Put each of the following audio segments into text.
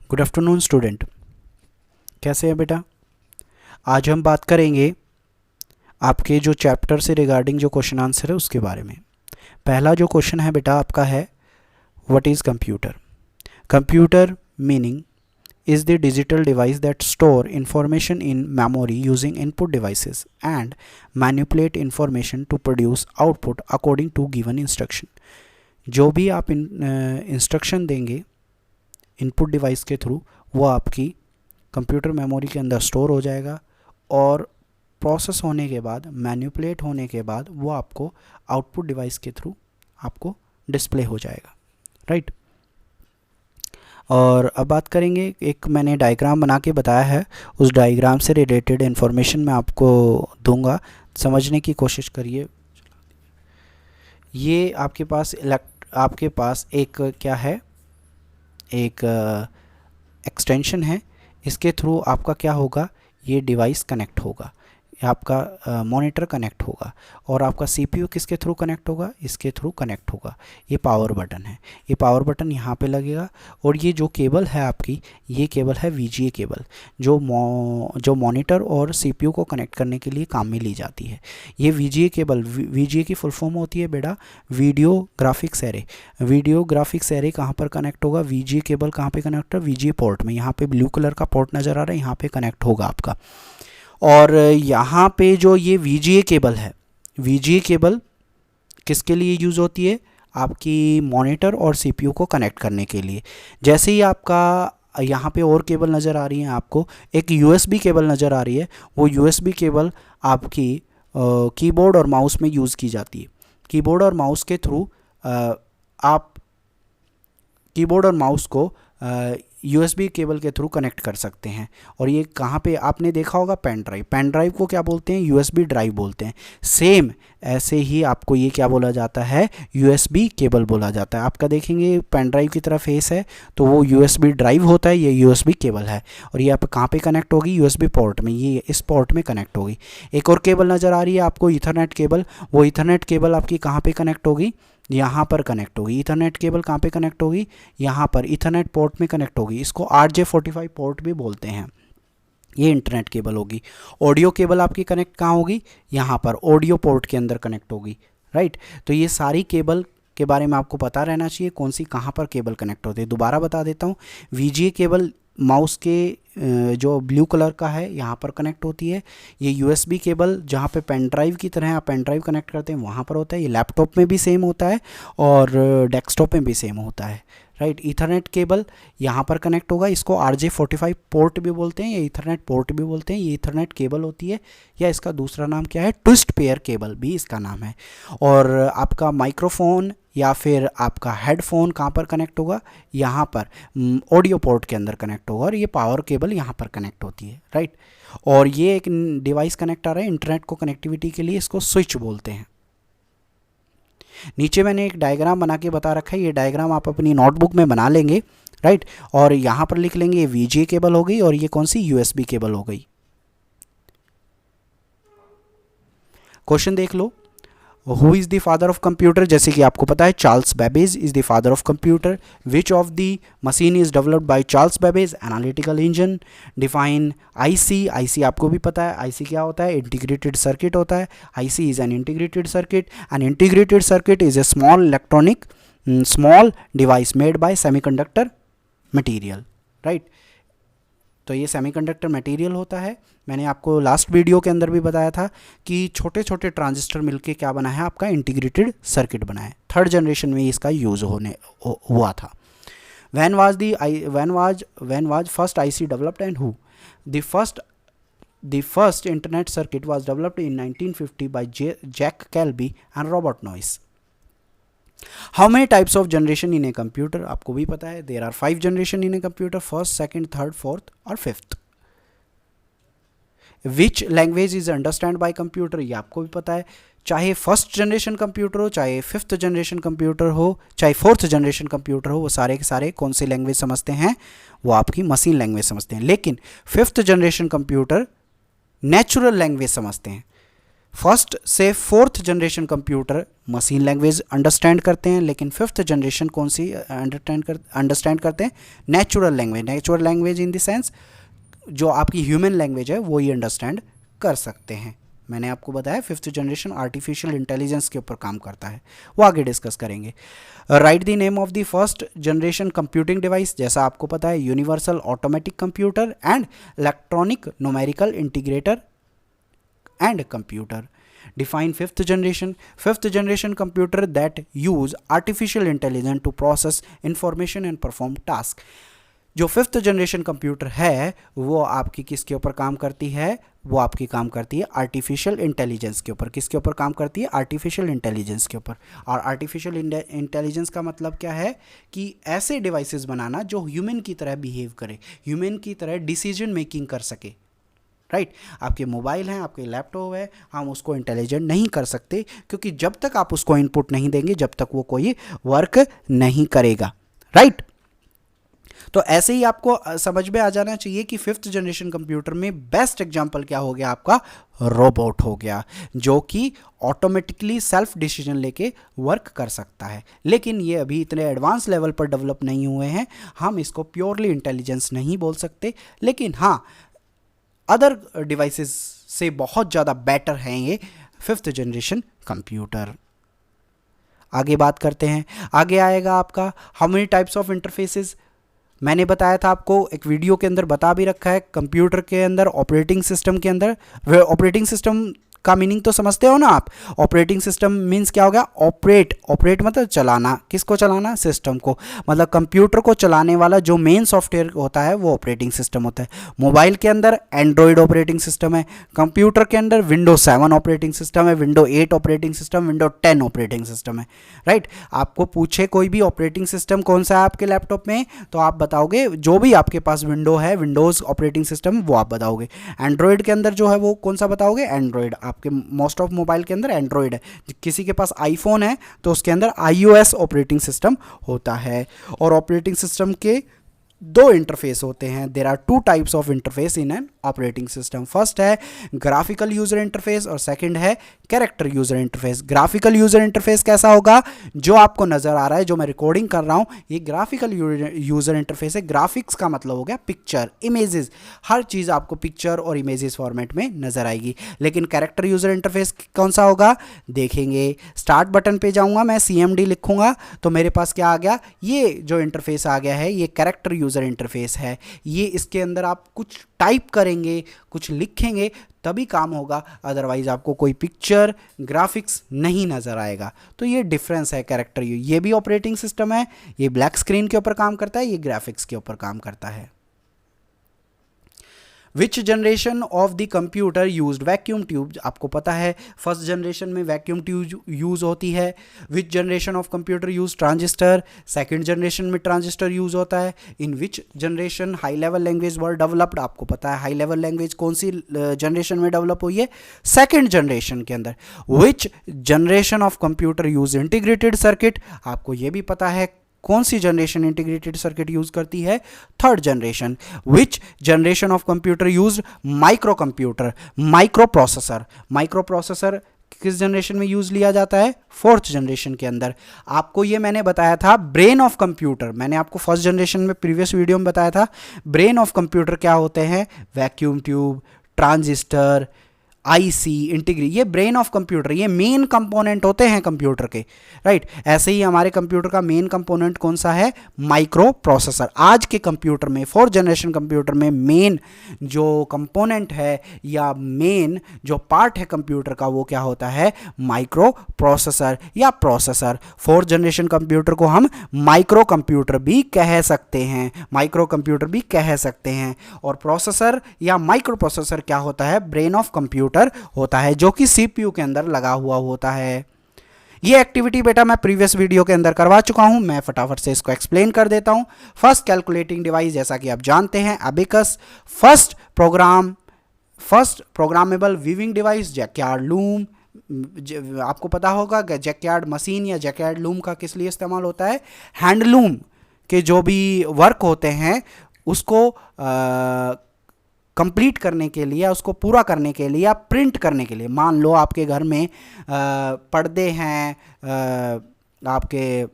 Good afternoon student, कैसे हैं बेटा। आज हम बात करेंगे आपके जो चैप्टर से रिगार्डिंग जो क्वेश्चन आंसर है उसके बारे में। पहला जो क्वेश्चन है बेटा आपका है, what is computer. Computer meaning is the digital device that store information in memory using input devices and manipulate information to produce output according to given instruction। जो भी आप इंस्ट्रक्शन देंगे इनपुट डिवाइस के through वो आपकी computer memory के अंदर store हो जाएगा और प्रोसेस होने के बाद, मैनिपुलेट होने के बाद वो आपको आउटपुट डिवाइस के थ्रू आपको डिस्प्ले हो जाएगा, राइट। और अब बात करेंगे, एक मैंने डायग्राम बना के बताया है, उस डायग्राम से रिलेटेड इन्फॉर्मेशन मैं आपको दूंगा, समझने की कोशिश करिए। ये आपके पास एक क्या है, एक एक्सटेंशन है, इसके थ्रू आपका क्या होगा, ये डिवाइस कनेक्ट होगा, आपका मॉनिटर कनेक्ट होगा और आपका सीपीयू किसके थ्रू कनेक्ट होगा, इसके थ्रू कनेक्ट होगा। ये पावर बटन है, ये पावर बटन यहाँ पे लगेगा और ये जो केबल है आपकी, ये केबल है वीजीए केबल, जो मॉनिटर और सीपीयू को कनेक्ट करने के लिए काम में ली जाती है। ये वीजीए केबल, वीजीए की फुल फॉर्म होती है बेटा video graphics array. Video graphics array कहाँ पर कनेक्ट होगा, वीजीए केबल कहाँ पे कनेक्ट है, वीजीए पोर्ट में। यहाँ पे ब्लू कलर का पोर्ट नज़र आ रहा है, यहाँ पे कनेक्ट होगा आपका। और यहाँ पे जो ये वीजीए केबल है, वीजीए केबल किसके लिए यूज़ होती है, आपकी मॉनिटर और सीपीयू को कनेक्ट करने के लिए। जैसे ही आपका यहाँ पे और केबल नज़र आ रही है, आपको एक यूएसबी केबल नज़र आ रही है, वो यूएसबी केबल आपकी कीबोर्ड और माउस में यूज़ की जाती है। कीबोर्ड और माउस के थ्रू आप कीबोर्ड और माउस को यूएसबी केबल के थ्रू कनेक्ट कर सकते हैं। और ये कहाँ पे आपने देखा होगा, पेन ड्राइव, पेन ड्राइव को क्या बोलते हैं, यूएसबी ड्राइव बोलते हैं। सेम ऐसे ही आपको ये क्या बोला जाता है, यूएसबी केबल बोला जाता है। आपका देखेंगे पेन ड्राइव की तरह फेस है तो वो यूएसबी ड्राइव होता है, ये यूएसबी केबल है। और ये आप कहाँ पे कनेक्ट होगी, यूएसबी पोर्ट में, ये इस पोर्ट में कनेक्ट होगी। एक और केबल नज़र आ रही है आपको, ईथरनेट केबल, वो ईथरनेट केबल आपकी कहाँ पे कनेक्ट होगी, यहाँ पर कनेक्ट होगी। ईथरनेट केबल कहाँ पे कनेक्ट होगी, यहाँ पर ईथरनेट पोर्ट में कनेक्ट होगी। इसको RJ45 पोर्ट भी बोलते हैं, ये इंटरनेट केबल होगी। ऑडियो केबल आपकी कनेक्ट कहाँ होगी, यहाँ पर ऑडियो पोर्ट के अंदर कनेक्ट होगी, राइट। तो ये सारी केबल के बारे में आपको पता रहना चाहिए, कौन सी कहाँ पर केबल कनेक्ट होती है। दोबारा बता देता हूँ, वीजीए केबल माउस के जो ब्लू कलर का है यहाँ पर कनेक्ट होती है। ये यूएसबी केबल जहाँ पे पेन ड्राइव की तरह आप पेन ड्राइव कनेक्ट करते हैं वहाँ पर होता है। ये लैपटॉप में भी सेम होता है और डेस्कटॉप में भी सेम होता है, राइट। ईथरनेट केबल यहाँ पर कनेक्ट होगा, इसको RJ45 पोर्ट भी बोलते हैं या ईथरनेट पोर्ट भी बोलते हैं। ये ईथरनेट केबल होती है, या इसका दूसरा नाम क्या है, ट्विस्ट पेयर केबल भी इसका नाम है। और आपका माइक्रोफोन या फिर आपका हेडफोन कहाँ पर कनेक्ट होगा, यहाँ पर ऑडियो पोर्ट के अंदर कनेक्ट होगा और ये पावर केबल यहाँ पर कनेक्ट होती है, राइट। और ये एक डिवाइस कनेक्ट आ रहा है इंटरनेट को कनेक्टिविटी के लिए, इसको स्विच बोलते हैं। नीचे मैंने एक डायग्राम बना के बता रखा है, ये डायग्राम आप अपनी नोटबुक में बना लेंगे, राइट। और यहाँ पर लिख लेंगे ये वीजीए केबल हो गई और ये कौन सी, यूएसबी केबल हो गई। क्वेश्चन देख लो, who is the father of computer. जैसे कि आपको पता है Charles Babbage is the father of computer. Which of the machine is developed by Charles Babbage, analytical engine. Define IC, IC आपको भी पता है, आईसी क्या होता है, इंटीग्रेटेड सर्किट होता है। IC is an integrated circuit, an integrated circuit is a small device made by semiconductor material, right. तो ये सेमीकंडक्टर मटेरियल होता है। मैंने आपको लास्ट वीडियो के अंदर भी बताया था कि छोटे छोटे ट्रांजिस्टर मिलके क्या बना है, आपका इंटीग्रेटेड सर्किट बना है। थर्ड जनरेशन में इसका यूज़ हुआ था। when was first IC developed and who? The first internet circuit was developed in 1950 by Jack Kelby and Robert Noyce. How many types of generation in a computer? आपको भी पता है, there are 5 generation in a computer, first, second, third, fourth और fifth. Which language is understand by computer? ये आपको भी पता है, चाहे फर्स्ट जनरेशन कंप्यूटर हो, चाहे फिफ्थ जनरेशन कंप्यूटर हो, चाहे फोर्थ जनरेशन कंप्यूटर हो, वो सारे के सारे कौन सी लैंग्वेज समझते हैं, वो आपकी मशीन लैंग्वेज समझते हैं। लेकिन fifth generation computer natural language समझते हैं। फर्स्ट से fourth generation computer machine language understand करते हैं, लेकिन फिफ्थ जनरेशन कौन सी अंडरस्टैंड करते हैं? Natural language. Natural language in the sense जो आपकी ह्यूमन लैंग्वेज है वो ही अंडरस्टैंड कर सकते हैं। मैंने आपको बताया फिफ्थ जनरेशन आर्टिफिशियल इंटेलिजेंस के ऊपर काम करता है, वो आगे डिस्कस करेंगे। Right the name of the first generation computing device, जैसा आपको पता है universal automatic computer and electronic numerical integrator and computer. Define fifth generation. Fifth generation computer that use artificial intelligence to process information and perform task. जो fifth generation computer है वो आपकी किसके ऊपर काम करती है? वो आपकी काम करती है आर्टिफिशियल इंटेलिजेंस के ऊपर। किसके ऊपर काम करती है? आर्टिफिशियल इंटेलिजेंस के ऊपर। और आर्टिफिशियल इंटेलिजेंस का मतलब क्या है? कि ऐसे डिवाइसेस बनाना जो ह्यूमन की तरह बिहेव करे, ह्यूमन की तरह डिसीजन मेकिंग कर सके। राइट आपके मोबाइल हैं, आपके लैपटॉप है, हम उसको इंटेलिजेंट नहीं कर सकते क्योंकि जब तक आप उसको इनपुट नहीं देंगे जब तक वो कोई वर्क नहीं करेगा। राइट तो ऐसे ही आपको समझ में आ जाना चाहिए कि फिफ्थ जनरेशन कंप्यूटर में बेस्ट एग्जांपल क्या हो गया? आपका रोबोट हो गया, जो कि ऑटोमेटिकली सेल्फ डिसीजन लेके वर्क कर सकता है। लेकिन ये अभी इतने एडवांस लेवल पर डेवलप नहीं हुए हैं, हम इसको प्योरली इंटेलिजेंस नहीं बोल सकते, लेकिन हाँ अदर डिवाइसेस से बहुत ज़्यादा बेटर हैं ये फिफ्थ जनरेशन कंप्यूटर। आगे बात करते हैं। आगे आएगा आपका how many types of interfaces. मैंने बताया था आपको, एक वीडियो के अंदर बता भी रखा है, कंप्यूटर के अंदर ऑपरेटिंग सिस्टम के अंदर, ऑपरेटिंग सिस्टम का मीनिंग तो समझते हो ना आप? ऑपरेटिंग सिस्टम मीन्स क्या हो गया? ऑपरेट मतलब चलाना। किसको चलाना? सिस्टम को। मतलब कंप्यूटर को चलाने वाला जो मेन सॉफ्टवेयर होता है वो ऑपरेटिंग सिस्टम होता है। मोबाइल के अंदर एंड्रॉयड ऑपरेटिंग सिस्टम है, कंप्यूटर के अंदर विंडोज 7 ऑपरेटिंग सिस्टम है, Windows 8 operating system, Windows 10 operating system है। राइट आपको पूछे कोई भी ऑपरेटिंग सिस्टम कौन सा है आपके लैपटॉप में, तो आप बताओगे जो भी आपके पास विंडो है, विंडोज ऑपरेटिंग सिस्टम वो आप बताओगे। एंड्रॉयड के अंदर जो है वो कौन सा बताओगे? एंड्रॉयड। आपके मोस्ट ऑफ मोबाइल के अंदर एंड्रॉयड है। किसी के पास आईफोन है तो उसके अंदर iOS ऑपरेटिंग सिस्टम होता है। और ऑपरेटिंग सिस्टम के दो इंटरफेस होते हैं। There are two types of interface in an operating system. First है ग्राफिकल यूजर इंटरफेस और सेकंड है character user interface. Graphical user interface कैसा होगा? जो आपको नजर आ रहा है, जो मैं रिकॉर्डिंग कर रहा हूं, ये ग्राफिकल यूजर इंटरफेस है। ग्राफिक्स का मतलब हो गया पिक्चर, इमेजेस, हर चीज आपको पिक्चर और इमेजेस फॉर्मेट में नजर आएगी। लेकिन कैरेक्टर यूजर इंटरफेस कौन सा होगा? देखेंगे, स्टार्ट बटन पे जाऊंगा, मैं CMD लिखूंगा तो मेरे पास क्या आ गया? ये जो इंटरफेस आ गया है ये कैरेक्टर यूजर इंटरफेस है। ये इसके अंदर आप कुछ टाइप करेंगे, कुछ लिखेंगे तभी काम होगा, अदरवाइज आपको कोई पिक्चर ग्राफिक्स नहीं नजर आएगा। तो ये डिफरेंस है कैरेक्टर ये भी ऑपरेटिंग सिस्टम है, ये ब्लैक स्क्रीन के ऊपर काम करता है, ये ग्राफिक्स के ऊपर काम करता है। Which generation of the computer used vacuum tube? आपको पता है फर्स्ट जनरेशन में वैक्यूम ट्यूब यूज होती है। Which generation of computer use transistor? Second generation में ट्रांजिस्टर यूज होता है। In which generation high level language were developed? आपको पता है हाई लेवल लैंग्वेज कौन सी जनरेशन में डेवलप हुई है? सेकंड जनरेशन के अंदर। विच generation of computer use integrated circuit? आपको यह भी पता है कौन सी जनरेशन इंटीग्रेटेड सर्किट यूज करती है? Third generation. Which generation of computer use micro computer? Micro processor. Micro processor किस जनरेशन में यूज लिया जाता है? फोर्थ जनरेशन के अंदर। आपको ये मैंने बताया था ब्रेन ऑफ कंप्यूटर, मैंने आपको फर्स्ट जनरेशन में प्रीवियस वीडियो में बताया था ब्रेन ऑफ कंप्यूटर क्या होते हैं? Vacuum tube, transistor, IC, integrate, ये ब्रेन ऑफ कंप्यूटर, ये मेन कंपोनेंट होते हैं कंप्यूटर के। राइट ऐसे ही हमारे कंप्यूटर का मेन कंपोनेंट कौन सा है? Micro processor. आज के कंप्यूटर में, फोर्थ जनरेशन कंप्यूटर में मेन जो कंपोनेंट है या मेन जो पार्ट है कंप्यूटर का वो क्या होता है? माइक्रो प्रोसेसर या प्रोसेसर। फोर्थ जनरेशन कंप्यूटर को हम माइक्रो कंप्यूटर भी कह सकते हैं, माइक्रो कंप्यूटर भी कह सकते हैं। और प्रोसेसर या माइक्रो प्रोसेसर क्या होता है? ब्रेन ऑफ कंप्यूटर होता है, जो कि CPU के अंदर लगा हुआ होता है। ये एक्टिविटी बेटा मैं प्रीवियस वीडियो के अंदर करवा चुका हूं, मैं फटाफट से इसको एक्सप्लेन कर देता हूं। फर्स्ट कैलकुलेटिंग डिवाइस, जैसा कि आप जानते हैं abacus. First programmable weaving device Jacquard loom. आपको पता होगा जैकयार्ड मशीन या जैकयार्ड लूम का किस लिए इस्तेमाल होता है? हैंडलूम के जो भी वर्क होते हैं उसको कंप्लीट करने के लिए या उसको पूरा करने के लिए या प्रिंट करने के लिए, मान लो आपके घर में पर्दे हैं, आपके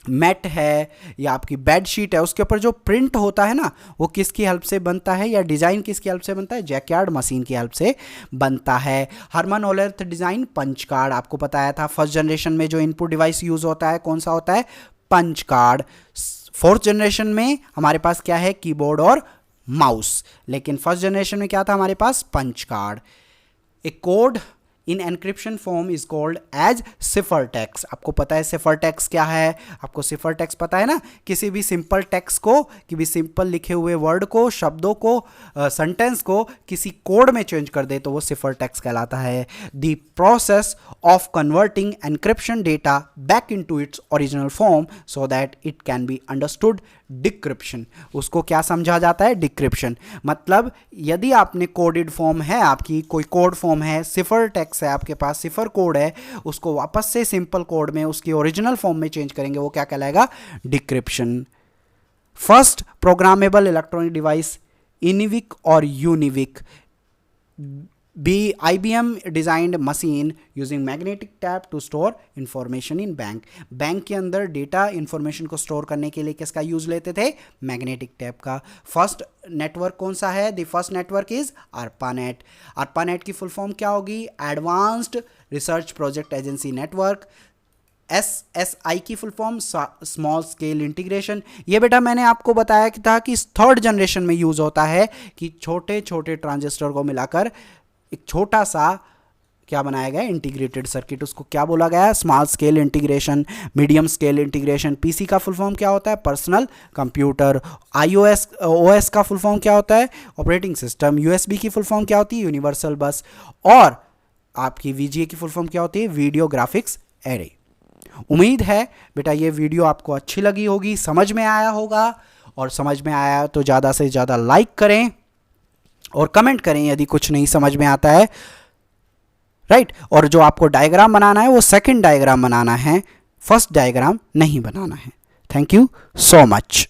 मैट है या आपकी बेड शीट है, उसके ऊपर जो प्रिंट होता है ना वो किसकी हेल्प से बनता है, या डिज़ाइन किसकी हेल्प से बनता है, जैकयार्ड मशीन की हेल्प से बनता है। हरमन ओलेर्थ डिज़ाइन पंच कार्ड, आपको बताया था फर्स्ट जनरेशन में जो इनपुट डिवाइस यूज़ होता है कौन सा होता है, पंच कार्ड। फोर्थ जनरेशन में हमारे पास क्या है, कीबोर्ड और माउस, लेकिन फर्स्ट जनरेशन में क्या था हमारे पास, punch card. A code in encryption form is called as cipher text. आपको पता है सिफर टेक्स्ट क्या है, आपको सिफर टेक्स्ट पता है ना, किसी भी सिंपल टेक्स्ट को, कि भी सिंपल लिखे हुए वर्ड को, शब्दों को, सेंटेंस को किसी कोड में चेंज कर दे तो वो सिफर टेक्स्ट कहलाता है। The process of converting encryption data back into its original form so that it can be understood decryption. उसको क्या समझा जाता है, डिक्रिप्शन। मतलब यदि आपने कोडेड फॉर्म है, आपकी कोई कोड फॉर्म है, सिफर टेक्स्ट है आपके पास, सिफर कोड है, उसको वापस से सिंपल कोड में उसकी ओरिजिनल फॉर्म में चेंज करेंगे, वो क्या कहलाएगा, decryption. First programmable electronic device ENIAC और UNIVAC. IBM designed machine using magnetic tape to store information in bank। Bank के अंदर डेटा इंफॉर्मेशन को स्टोर करने के लिए किसका यूज लेते थे, मैग्नेटिक टेप का। फर्स्ट नेटवर्क कौन सा है, the first network is ARPANET। ARPANET की फुल फॉर्म क्या होगी, advanced research project agency network. SSI की full form small scale integration. ये बेटा मैंने आपको बताया कि था कि थर्ड जनरेशन में यूज होता है, कि छोटे छोटे ट्रांजिस्टर को मिलाकर एक छोटा सा क्या बनाया गया, इंटीग्रेटेड सर्किट, उसको क्या बोला गया, small scale integration, medium scale integration. PC का फुल फॉर्म क्या होता है, पर्सनल कंप्यूटर। OS का फुल फॉर्म क्या होता है, ऑपरेटिंग सिस्टम। USB की फुल फॉर्म क्या होती है, यूनिवर्सल बस। और आपकी VGA की फुल फॉर्म क्या होती है, वीडियो ग्राफिक्स एरे। उम्मीद है बेटा ये वीडियो आपको अच्छी लगी होगी, समझ में आया होगा, और समझ में आया तो ज़्यादा से ज़्यादा लाइक करें और कमेंट करें यदि कुछ नहीं समझ में आता है, राइट। और जो आपको डायग्राम बनाना है वो सेकंड डायग्राम बनाना है, फर्स्ट डायग्राम नहीं बनाना है। Thank you so much.